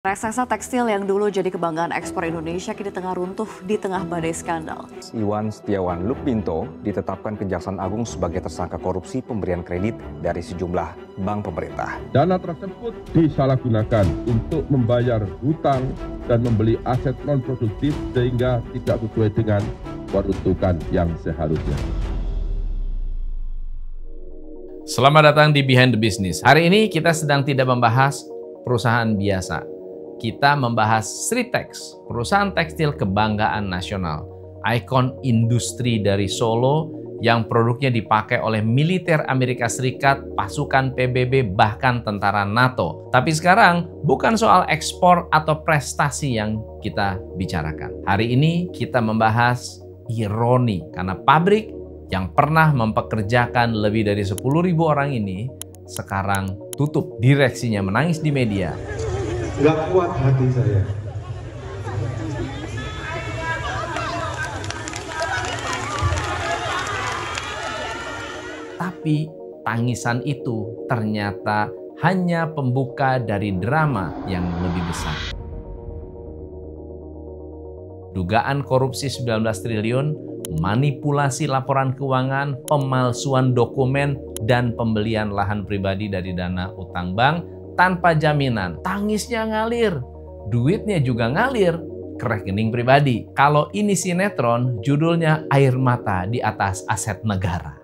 Raksasa tekstil yang dulu jadi kebanggaan ekspor Indonesia kini tengah runtuh di tengah badai skandal. Iwan Setiawan Lukminto ditetapkan Kejaksaan Agung sebagai tersangka korupsi pemberian kredit dari sejumlah bank pemerintah. Dana tersebut disalahgunakan untuk membayar hutang dan membeli aset non-produktif sehingga tidak sesuai dengan peruntukan yang seharusnya. Selamat datang di Behind the Business. Hari ini kita sedang tidak membahas perusahaan biasa. Kita membahas Sritex, perusahaan tekstil kebanggaan nasional, ikon industri dari Solo yang produknya dipakai oleh militer Amerika Serikat, pasukan PBB, bahkan tentara NATO. Tapi sekarang bukan soal ekspor atau prestasi yang kita bicarakan. Hari ini kita membahas ironi karena pabrik yang pernah mempekerjakan lebih dari 10.000 orang ini sekarang tutup. Direksinya menangis di media. Nggak kuat hati saya. Tapi tangisan itu ternyata hanya pembuka dari drama yang lebih besar. Dugaan korupsi 19 triliun, manipulasi laporan keuangan, pemalsuan dokumen, dan pembelian lahan pribadi dari dana utang bank tanpa jaminan. Tangisnya ngalir, duitnya juga ngalir ke rekening pribadi. Kalau ini sinetron, judulnya Air Mata di Atas Aset Negara.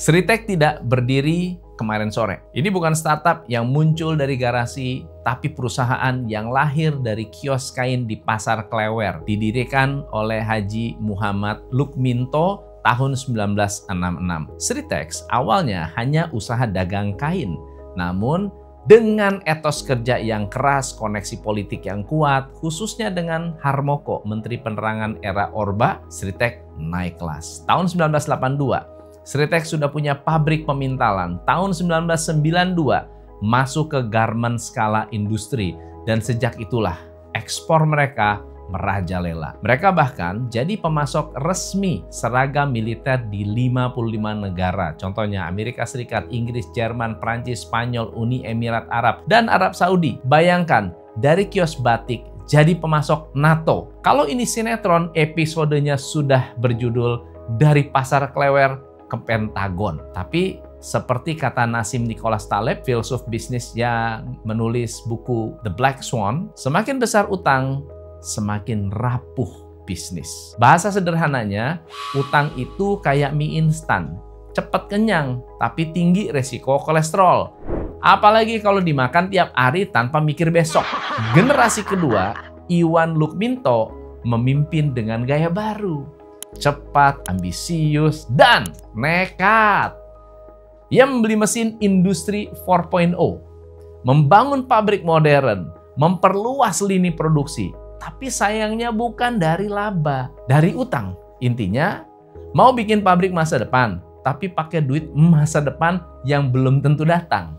Sritex tidak berdiri kemarin sore. Ini bukan startup yang muncul dari garasi, tapi perusahaan yang lahir dari kios kain di Pasar Klewer, didirikan oleh Haji Muhammad Lukminto tahun 1966. Sritex awalnya hanya usaha dagang kain, namun dengan etos kerja yang keras, koneksi politik yang kuat, khususnya dengan Harmoko, Menteri Penerangan era Orba, Sritex naik kelas. Tahun 1982, Sritex sudah punya pabrik pemintalan. Tahun 1992 masuk ke garment skala industri, dan sejak itulah ekspor mereka merajalela. Mereka bahkan jadi pemasok resmi seragam militer di 55 negara. Contohnya Amerika Serikat, Inggris, Jerman, Prancis, Spanyol, Uni Emirat Arab, dan Arab Saudi. Bayangkan, dari kios batik jadi pemasok NATO. Kalau ini sinetron, episodenya sudah berjudul Dari Pasar Klewer ke Pentagon. Tapi seperti kata Nassim Nicholas Taleb, filsuf bisnis yang menulis buku The Black Swan, semakin besar utang, semakin rapuh bisnis. Bahasa sederhananya, utang itu kayak mie instan. Cepat kenyang, tapi tinggi resiko kolesterol. Apalagi kalau dimakan tiap hari tanpa mikir besok. Generasi kedua, Iwan Lukminto memimpin dengan gaya baru. Cepat, ambisius, dan nekat. Ia membeli mesin industri 4.0, membangun pabrik modern, memperluas lini produksi. Tapi sayangnya bukan dari laba, dari utang. Intinya, mau bikin pabrik masa depan, tapi pakai duit masa depan yang belum tentu datang.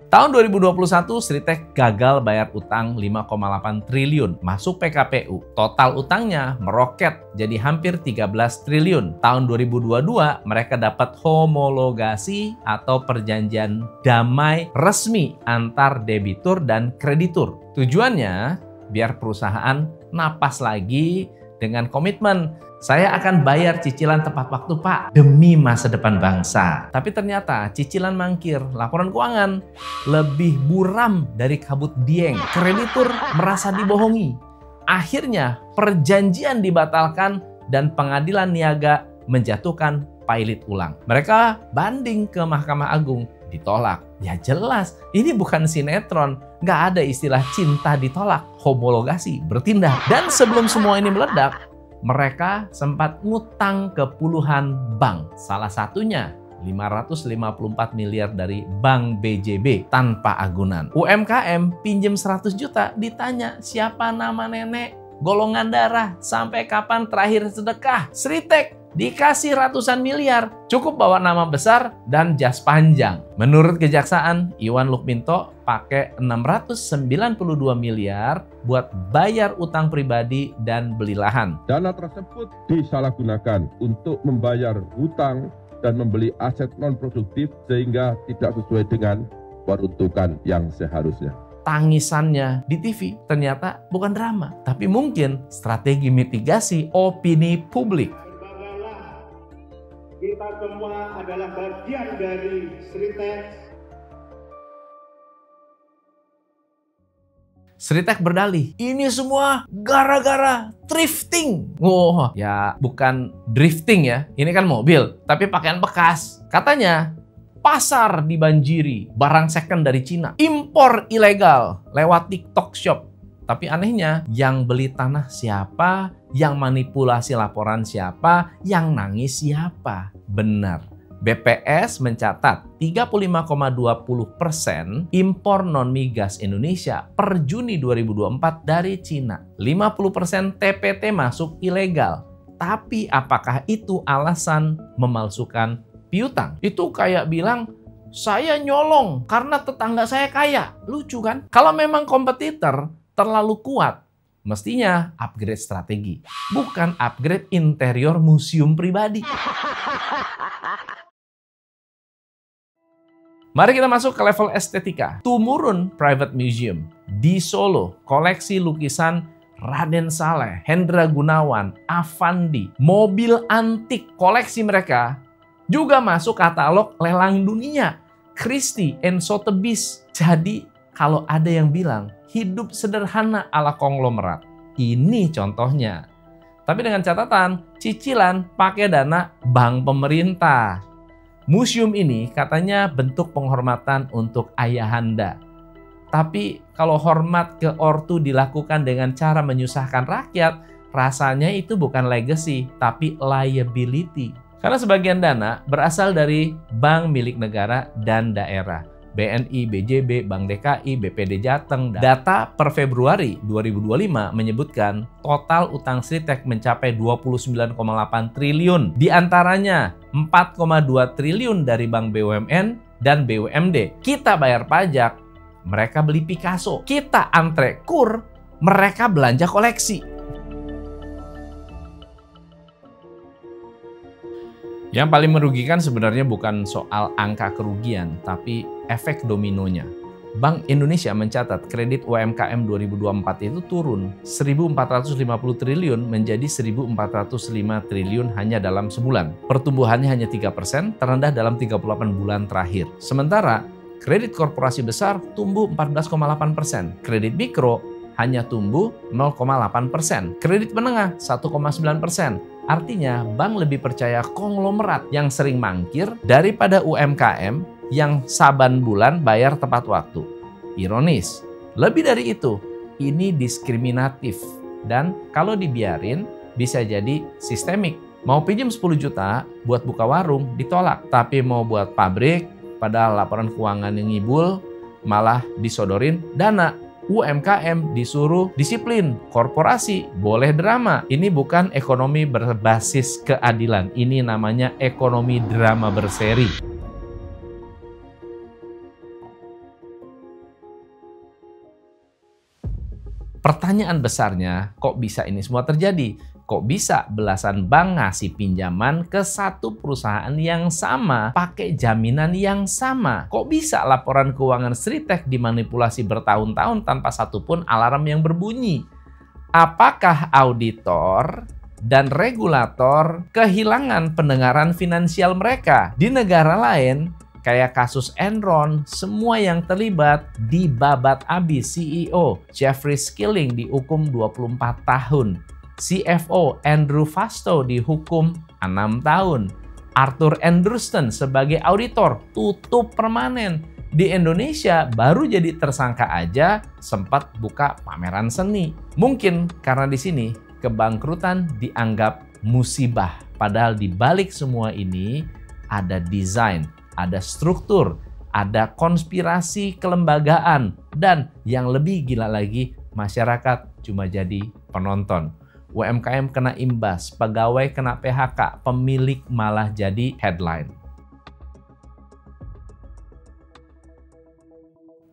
Tahun 2021, Sritex gagal bayar utang 5,8 triliun, masuk PKPU. Total utangnya meroket jadi hampir 13 triliun. Tahun 2022, mereka dapat homologasi atau perjanjian damai resmi antar debitur dan kreditur. Tujuannya, biar perusahaan napas lagi dengan komitmen, saya akan bayar cicilan tepat waktu, Pak, demi masa depan bangsa. Tapi ternyata cicilan mangkir, laporan keuangan lebih buram dari kabut dieng. Kreditur merasa dibohongi. Akhirnya perjanjian dibatalkan dan pengadilan niaga menjatuhkan pilot ulang. Mereka banding ke Mahkamah Agung, ditolak. Ya jelas, ini bukan sinetron. Nggak ada istilah cinta ditolak, homologasi bertindak. Dan sebelum semua ini meledak, mereka sempat ngutang ke puluhan bank. Salah satunya 554 miliar dari Bank BJB tanpa agunan. UMKM pinjem 100 juta, ditanya siapa nama nenek, golongan darah, sampai kapan terakhir sedekah. Sritex dikasih ratusan miliar, cukup bawa nama besar dan jas panjang. Menurut Kejaksaan, Iwan Lukminto pakai 692 miliar buat bayar utang pribadi dan beli lahan. Dana tersebut disalahgunakan untuk membayar hutang dan membeli aset non-produktif sehingga tidak sesuai dengan peruntukan yang seharusnya. Tangisannya di TV ternyata bukan drama, tapi mungkin strategi mitigasi opini publik. Berbanggalah, kita semua adalah bagian dari Sritex. Sritex berdalih, ini semua gara-gara thrifting. Wah, ya bukan drifting ya, ini kan mobil, tapi pakaian bekas. Katanya, pasar dibanjiri, barang second dari Cina, impor ilegal lewat TikTok Shop. Tapi anehnya, yang beli tanah siapa, yang manipulasi laporan siapa, yang nangis siapa. Benar. BPS mencatat 35,20% impor non-migas Indonesia per Juni 2024 dari Cina. 50% TPT masuk ilegal. Tapi apakah itu alasan memalsukan piutang? Itu kayak bilang, saya nyolong karena tetangga saya kaya. Lucu kan? Kalau memang kompetitor terlalu kuat, mestinya upgrade strategi, bukan upgrade interior museum pribadi. Mari kita masuk ke level estetika. Tumurun Private Museum di Solo, koleksi lukisan Raden Saleh, Hendra Gunawan, Avandi, mobil antik koleksi mereka juga masuk katalog lelang dunia, Christie and Sotheby's. Jadi kalau ada yang bilang hidup sederhana ala konglomerat, ini contohnya. Tapi dengan catatan, cicilan pakai dana bank pemerintah. Museum ini katanya bentuk penghormatan untuk ayahanda. Tapi kalau hormat ke ortu dilakukan dengan cara menyusahkan rakyat, rasanya itu bukan legacy, tapi liability. Karena sebagian dana berasal dari bank milik negara dan daerah. BNI, BJB, Bank DKI, BPD Jateng. Data per Februari 2025 menyebutkan total utang Sritex mencapai 29,8 triliun. Di antaranya 4,2 triliun dari Bank BUMN dan BUMD. Kita bayar pajak, mereka beli Picasso. Kita antre kur, mereka belanja koleksi. Yang paling merugikan sebenarnya bukan soal angka kerugian, tapi efek dominonya. Bank Indonesia mencatat kredit UMKM 2024 itu turun 1.450 triliun menjadi 1.405 triliun hanya dalam sebulan. Pertumbuhannya hanya 3%, terendah dalam 38 bulan terakhir. Sementara, kredit korporasi besar tumbuh 14,8%. Kredit mikro hanya tumbuh 0,8%. Kredit menengah 1,9%. Artinya, bank lebih percaya konglomerat yang sering mangkir daripada UMKM yang saban bulan bayar tepat waktu. Ironis, lebih dari itu, ini diskriminatif. Dan kalau dibiarin, bisa jadi sistemik. Mau pinjam 10 juta buat buka warung, ditolak. Tapi mau buat pabrik, padahal laporan keuangan yang ngibul, malah disodorin dana. UMKM disuruh disiplin, korporasi boleh drama. Ini bukan ekonomi berbasis keadilan, ini namanya ekonomi drama berseri. Pertanyaan besarnya, kok bisa ini semua terjadi? Kok bisa belasan bank ngasih pinjaman ke satu perusahaan yang sama, pakai jaminan yang sama? Kok bisa laporan keuangan Sritex dimanipulasi bertahun-tahun tanpa satupun alarm yang berbunyi? Apakah auditor dan regulator kehilangan pendengaran finansial mereka? Di negara lain, kayak kasus Enron, semua yang terlibat dibabat abis. CEO Jeffrey Skilling dihukum 24 tahun. CFO Andrew Fastow dihukum 6 tahun. Arthur Andrewston sebagai auditor tutup permanen. Di Indonesia baru jadi tersangka aja sempat buka pameran seni. Mungkin karena di sini kebangkrutan dianggap musibah. Padahal di balik semua ini ada desain, ada struktur, ada konspirasi kelembagaan, dan yang lebih gila lagi, masyarakat cuma jadi penonton. UMKM kena imbas, pegawai kena PHK, pemilik malah jadi headline.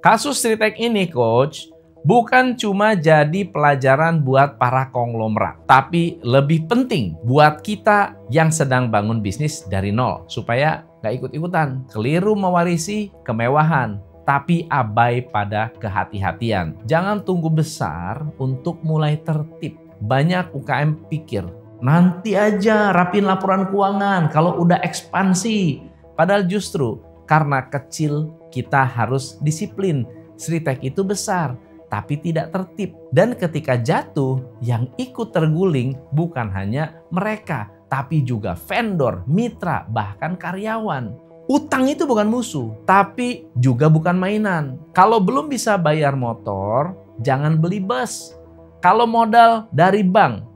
Kasus Sritex ini, Coach, bukan cuma jadi pelajaran buat para konglomerat, tapi lebih penting buat kita yang sedang bangun bisnis dari nol, supaya nggak ikut-ikutan, keliru mewarisi kemewahan, tapi abai pada kehati-hatian. Jangan tunggu besar untuk mulai tertib. Banyak UKM pikir, nanti aja rapin laporan keuangan kalau udah ekspansi. Padahal justru karena kecil kita harus disiplin. Sritek itu besar, tapi tidak tertib. Dan ketika jatuh, yang ikut terguling bukan hanya mereka, tapi juga vendor, mitra, bahkan karyawan. Utang itu bukan musuh, tapi juga bukan mainan. Kalau belum bisa bayar motor, jangan beli bus. Kalau modal dari bank,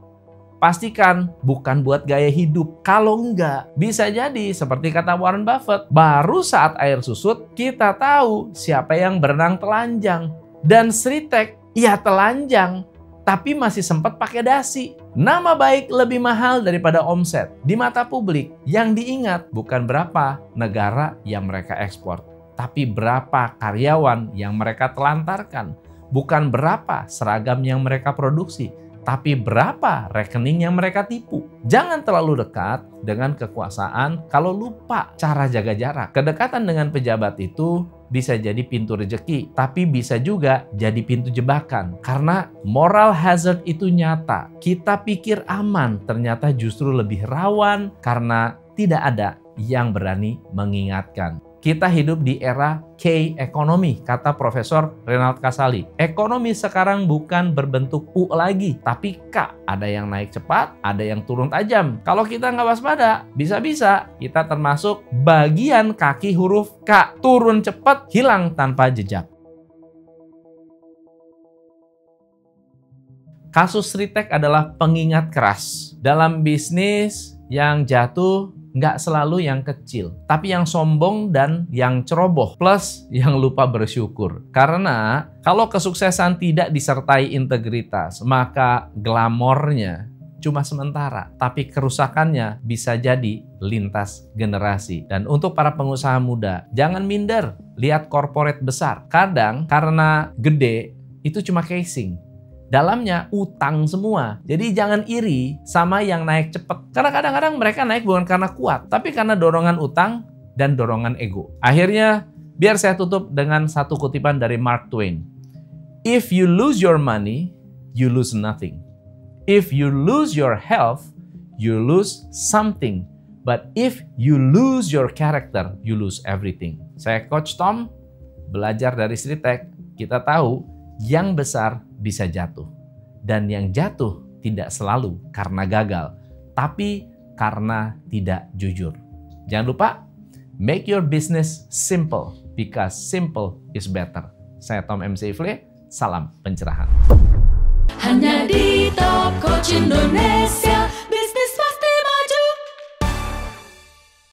pastikan bukan buat gaya hidup. Kalau enggak, bisa jadi seperti kata Warren Buffett, baru saat air susut, kita tahu siapa yang berenang telanjang. Dan Sritek, ya telanjang, tapi masih sempat pakai dasi. Nama baik lebih mahal daripada omset. Di mata publik, yang diingat bukan berapa negara yang mereka ekspor, tapi berapa karyawan yang mereka telantarkan. Bukan berapa seragam yang mereka produksi, tapi berapa rekening yang mereka tipu. Jangan terlalu dekat dengan kekuasaan kalau lupa cara jaga jarak. Kedekatan dengan pejabat itu bisa jadi pintu rejeki, tapi bisa juga jadi pintu jebakan. Karena moral hazard itu nyata. Kita pikir aman, ternyata justru lebih rawan karena tidak ada yang berani mengingatkan. Kita hidup di era K-ekonomi, kata Profesor Renald Kasali. Ekonomi sekarang bukan berbentuk U lagi, tapi K. Ada yang naik cepat, ada yang turun tajam. Kalau kita nggak waspada, bisa-bisa kita termasuk bagian kaki huruf K. Turun cepat, hilang tanpa jejak. Kasus Sritek adalah pengingat keras. Dalam bisnis yang jatuh, nggak selalu yang kecil, tapi yang sombong dan yang ceroboh, plus yang lupa bersyukur. Karena kalau kesuksesan tidak disertai integritas, maka glamornya cuma sementara, tapi kerusakannya bisa jadi lintas generasi. Dan untuk para pengusaha muda, jangan minder, lihat corporate besar. Kadang karena gede, itu cuma casing. Dalamnya utang semua. Jadi jangan iri sama yang naik cepat. Karena kadang-kadang mereka naik bukan karena kuat, tapi karena dorongan utang dan dorongan ego. Akhirnya, biar saya tutup dengan satu kutipan dari Mark Twain. If you lose your money, you lose nothing. If you lose your health, you lose something. But if you lose your character, you lose everything. Saya Coach Tom, belajar dari Sritek, kita tahu yang besar bisa jatuh. Dan yang jatuh tidak selalu karena gagal, tapi karena tidak jujur. Jangan lupa, make your business simple, because simple is better. Saya Tom MC Ifle, salam pencerahan. Hanya di Top Coach Indonesia.